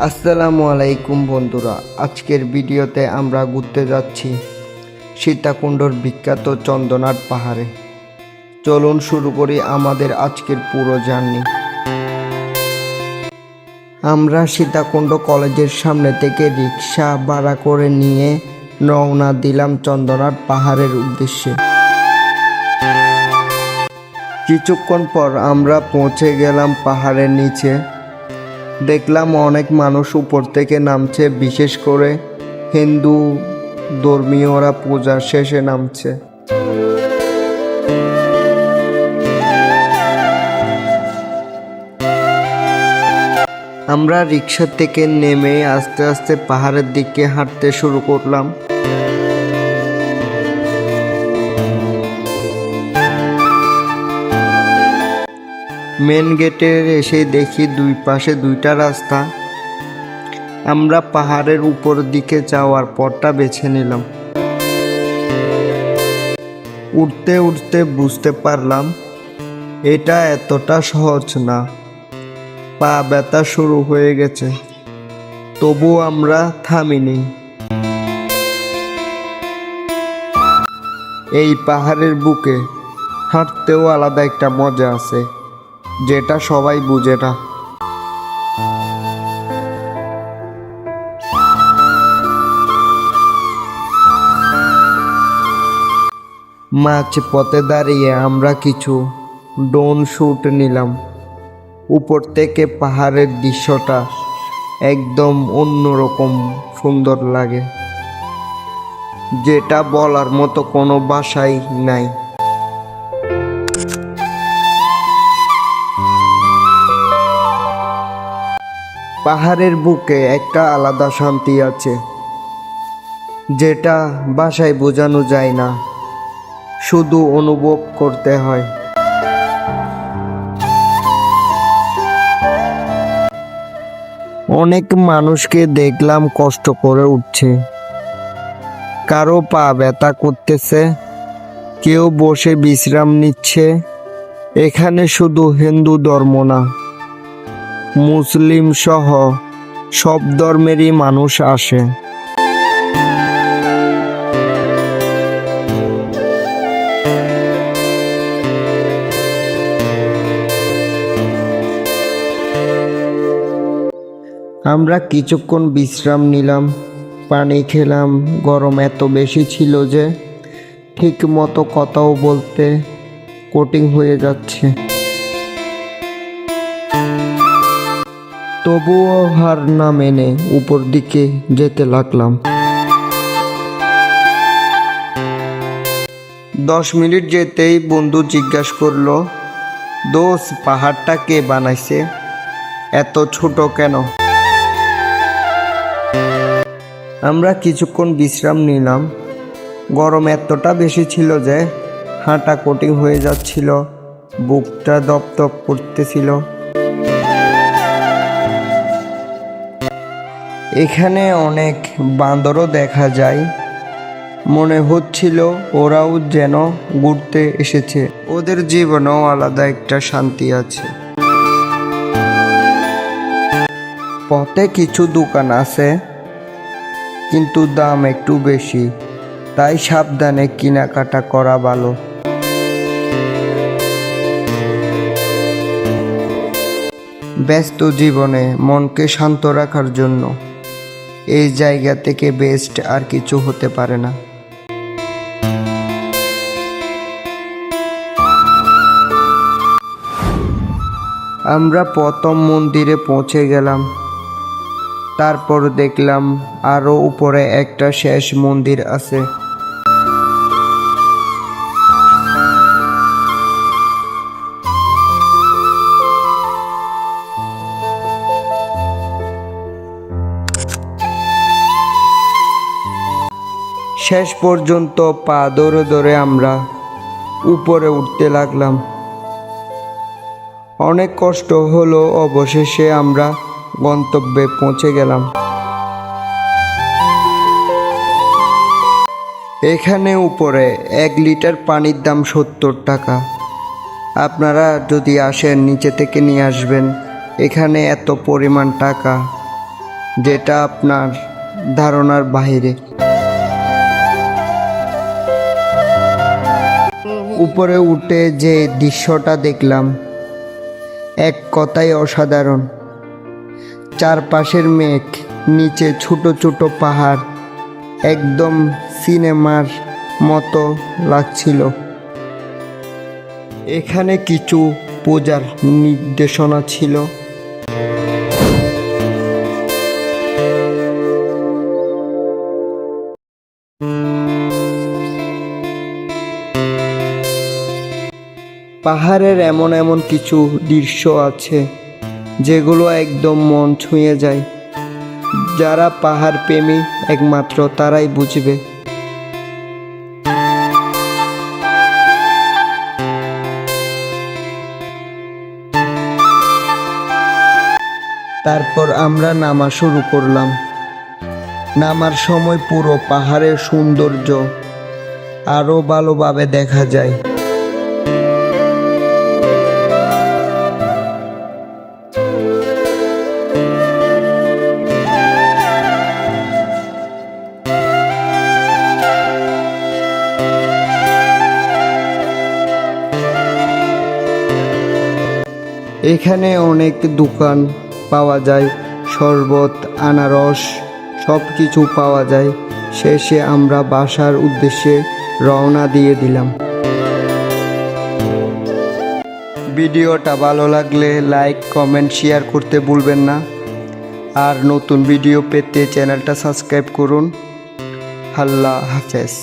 আসসালামু আলাইকুম বন্ধুরা, আজকের ভিডিওতে আমরা ঘুরতে যাচ্ছি সীতাকুণ্ডর বিখ্যাত চন্দ্রনাথ পাহাড়ে। চলুন শুরু করি আমাদের আজকের পুরো জার্নি। আমরা সীতাকুণ্ড কলেজের সামনে থেকে রিক্সা ভাড়া করে নিয়ে রওনা দিলাম চন্দ্রনাথ পাহাড়ের উদ্দেশ্যে। কিছুক্ষণ পর আমরা পৌঁছে গেলাম পাহাড়ের নিচে। দেখলাম অনেক মানুষ উপর থেকে নামছে, বিশেষ করে হিন্দু ধর্মীয়রা পূজার শেষে নামছে। আমরা রিক্সা থেকে নেমে আস্তে আস্তে পাহাড়ের দিকে হাঁটতে শুরু করলাম। মেন গেটে এসে দেখি দুই পাশে দুইটা রাস্তা। আমরা পাহাড়ের উপর দিকে যাওয়ার পথটা বেছে নিলাম। উঠতে উঠতে বুঝতে পারলাম এটা এতটা সহজ না, পা ব্যথা শুরু হয়ে গেছে। তবু আমরা থামিনি। এই পাহাড়ের বুকে হাঁটতেও আলাদা একটা মজা আছে, যেটা সবাই বুঝে না। মাঝ পথে দাঁড়িয়ে আমরা কিছু ড্রোন শ্যুট নিলাম। উপর থেকে পাহাড়ের দৃশ্যটা একদম অন্যরকম সুন্দর লাগে, যেটা বলার মতো কোনো ভাষাই নাই। পাহাড়ের বুকে একটা আলাদা শান্তি আছে, যেটা ভাষায় বোঝানো যায় না, শুধু অনুভব করতে হয়। অনেক মানুষকে দেখলাম কষ্ট করে উঠছে, কারো পা ব্যথা করতেছে, কেউ বসে বিশ্রাম নিচ্ছে। এখানে শুধু হিন্দু ধর্ম না, মুসলিম সহ সব ধর্মেরই মানুষ আসে। আমরা কিছুক্ষণ বিশ্রাম নিলাম, পানি খেলাম। গরম এত বেশি ছিল যে ঠিক মতো কথাও বলতে কঠিন হয়ে যাচ্ছে। তবুও হার না মেনে উপর দিকে যেতে লাগলাম। 10 মিনিট যেতেই বন্ধু জিজ্ঞাসা করলো, দোস্ত পাহাড়টা কে বানাইছে, এত ছোট কেন? আমরা কিছুক্ষণ বিশ্রাম নিলাম। গরম এতটা বেশি ছিল যে হাঁটা কঠিন হয়ে যাচ্ছিল, বুকটা দপদপ করতেছিল। এখানে অনেক বান্দরও দেখা যায়, মনে হচ্ছিল ওরাও যেন ঘুরতে এসেছে। ওদের জীবনেও আলাদা একটা শান্তি আছে। পথে কিছু দোকান আছে, কিন্তু দাম একটু বেশি, তাই সাবধানে কেনাকাটা করা ভালো। ব্যস্ত জীবনে মনকে শান্ত রাখার জন্য এই জায়গা থেকে বেস্ট আর কিছু হতে পারে না। আমরা প্রথম মন্দিরে পৌঁছে গেলাম। তারপর দেখলাম আরো উপরে একটা শেষ মন্দির আছে। শেষ পর্যন্ত পা ধরে ধরে আমরা উপরে উঠতে লাগলাম। অনেক কষ্ট হলো, অবশেষে আমরা গন্তব্যে পৌঁছে গেলাম। এখানে উপরে 1 লিটার পানির দাম 70 টাকা। আপনারা যদি আসেন নিচে থেকে নিয়ে আসবেন। এখানে এত পরিমাণ টাকা যেটা আপনার ধারণার বাইরে। উপরে উঠে যে দৃশ্যটা দেখলাম, এক কথায় অসাধারণ। চারপাশের মেঘ, নিচে ছোট ছোট পাহাড়, একদম সিনেমার মতো লাগছিল। এখানে কিছু পূজার নির্দেশনা ছিল। পাহাড়ের এমন এমন কিছু দৃশ্য আছে যেগুলো একদম মন ছুঁয়ে যায়। যারা পাহাড় প্রেমী একমাত্র তারাই বুঝবে। তারপর আমরা নামা শুরু করলাম। নামার সময় পুরো পাহাড়ের সৌন্দর্য আরো ভালোভাবে দেখা যায়। এখানে অনেক দোকান পাওয়া যায়, শরবত, আনারস সব কিছু পাওয়া যায়। শেষে আমরা বাসার উদ্দেশ্যে রওনা দিয়ে দিলাম। ভিডিওটা ভালো লাগলে লাইক, কমেন্ট, শেয়ার করতে ভুলবেন না। আর নতুন ভিডিও পেতে চ্যানেলটা সাবস্ক্রাইব করুন। আল্লাহ হাফেজ।